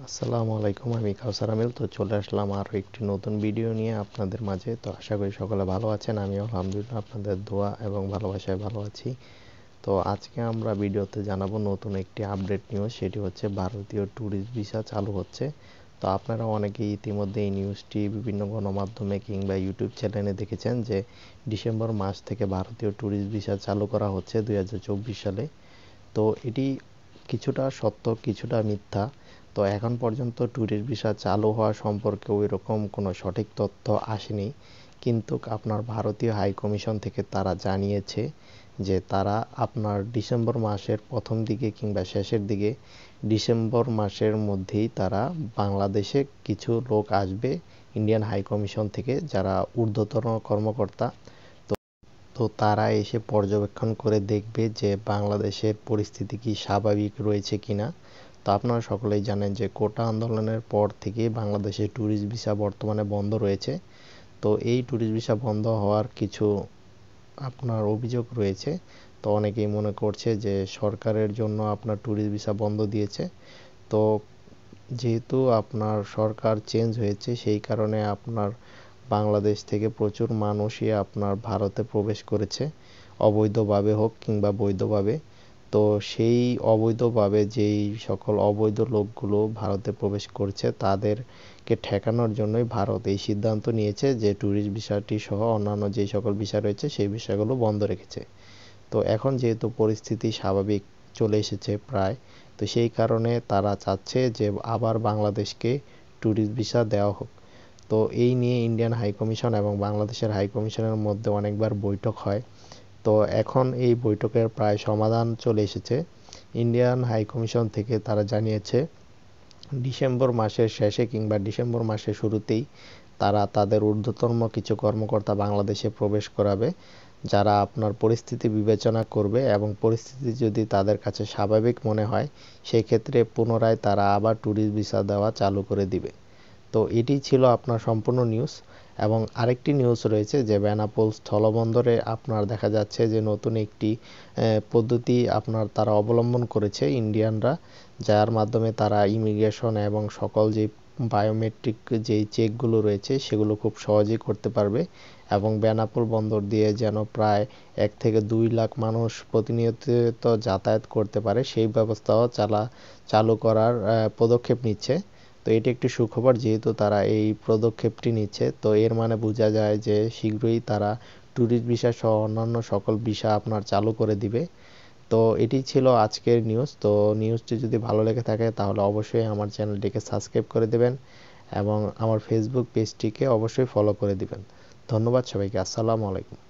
আসসালামু আলাইকুম, আমি কাউসার আমিল। তো চলে আসলাম আরও একটি নতুন ভিডিও নিয়ে আপনাদের মাঝে। তো আশা করি সকলে ভালো আছেন। আমি আলহামদুলিল্লাহ আপনাদের দোয়া এবং ভালোবাসায় ভালো আছি। তো আজকে আমরা ভিডিওতে জানাবো নতুন একটি আপডেট নিউজ, সেটি হচ্ছে ভারতীয় ট্যুরিস্ট ভিসা চালু হচ্ছে। তো আপনারা অনেকেই ইতিমধ্যে এই নিউজটি বিভিন্ন গণমাধ্যমে কিংবা ইউটিউব চ্যানেলে দেখেছেন যে ডিসেম্বর মাস থেকে ভারতীয় ট্যুরিস্ট ভিসা চালু করা হচ্ছে 2024 সালে। তো এটি কিছুটা সত্য কিছুটা মিথ্যা। তো এখন পর্যন্ত ট্যুরিস্ট ভিসা চালু হওয়া সম্পর্কে ওই রকম কোনো সঠিক তথ্য আসেনি, কিন্তু আপনার ভারতীয় হাই কমিশন থেকে তারা জানিয়েছে যে তারা আপনার ডিসেম্বর মাসের প্রথম দিকে কিংবা শেষের দিকে, ডিসেম্বর মাসের মধ্যেই তারা বাংলাদেশে কিছু লোক আসবে ইন্ডিয়ান হাই কমিশন থেকে, যারা ঊর্ধ্বতন কর্মকর্তা। তো তারা এসে পর্যবেক্ষণ করে দেখবে যে বাংলাদেশের পরিস্থিতি কি স্বাভাবিক রয়েছে কিনা। তো আপনারা সকলেই জানেন যে কোটা আন্দোলনের পর থেকে বাংলাদেশে ট্যুরিস্ট ভিসা বর্তমানে বন্ধ রয়েছে। তো এই ট্যুরিস্ট ভিসা বন্ধ হওয়ার কিছু আপনার অভিযোগ রয়েছে। তো অনেকেই মনে করছে যে সরকারের জন্য আপনার ট্যুরিস্ট ভিসা বন্ধ দিয়েছে। তো যেহেতু আপনার সরকার চেঞ্জ হয়েছে, সেই কারণে আপনার বাংলাদেশ থেকে প্রচুর মানুষই আপনার ভারতে প্রবেশ করেছে, অবৈধভাবে হোক কিংবা বৈধভাবে। তো সেই অবৈধভাবে যেই সকল অবৈধ লোকগুলো ভারতে প্রবেশ করছে, তাদেরকে ঠেকানোর জন্যই ভারত এই সিদ্ধান্ত নিয়েছে যে ট্যুরিস্ট ভিসাটি সহ অন্যান্য যেই সকল ভিসা রয়েছে সেই ভিসাগুলো বন্ধ রেখেছে। তো এখন যেহেতু পরিস্থিতি স্বাভাবিক চলে এসেছে প্রায়, তো সেই কারণে তারা চাচ্ছে যে আবার বাংলাদেশকে ট্যুরিস্ট ভিসা দেওয়া হোক। তো এই নিয়ে ইন্ডিয়ান হাই কমিশন এবং বাংলাদেশের হাই কমিশনের মধ্যে অনেকবার বৈঠক হয়। তো এখন এই বৈঠকের প্রায় সমাধান চলে এসেছে। ইন্ডিয়ান হাই কমিশন থেকে তারা জানিয়েছে ডিসেম্বর মাসের শেষে কিংবা ডিসেম্বর মাসের শুরুতেই তারা তাদের ঊর্ধ্বতন কিছু কর্মকর্তা বাংলাদেশে প্রবেশ করাবে, যারা আপনার পরিস্থিতি বিবেচনা করবে এবং পরিস্থিতি যদি তাদের কাছে স্বাভাবিক মনে হয়, সেই ক্ষেত্রে পুনরায় তারা আবার ট্যুরিস্ট ভিসা দেওয়া চালু করে দিবে। তো এটি ছিল আপনার সম্পূর্ণ নিউজ। এবং আরেকটি নিউজ রয়েছে যে বেনাপোল স্থলবন্দরে আপনার দেখা যাচ্ছে যে নতুন একটি পদ্ধতি আপনার তারা অবলম্বন করেছে ইন্ডিয়ানরা, যার মাধ্যমে তারা ইমিগ্রেশন এবং সকল যে বায়োমেট্রিক যেই চেকগুলো রয়েছে সেগুলো খুব সহজেই করতে পারবে। এবং বেনাপোল বন্দর দিয়ে যেন প্রায় 1 থেকে 2 লাখ মানুষ প্রতিনিয়ত যাতায়াত করতে পারে, সেই ব্যবস্থাও চালু করার পদক্ষেপ নিচ্ছে। তো এটি একটি সুখবর, যেহেতু তারা এই পদক্ষেপটি নিচ্ছে। তো এর মানে বোঝা যায় যে শীঘ্রই তারা ট্যুরিস্ট ভিসা সহ অন্যান্য সকল ভিসা আপনার চালু করে দিবে। তো এটি ছিল আজকের নিউজ। তো নিউজটি যদি ভালো লেগে থাকে তাহলে অবশ্যই আমার চ্যানেলটিকে সাবস্ক্রাইব করে দেবেন এবং আমার ফেসবুক পেজটিকে অবশ্যই ফলো করে দিবেন। ধন্যবাদ সবাইকে। আসসালামু আলাইকুম।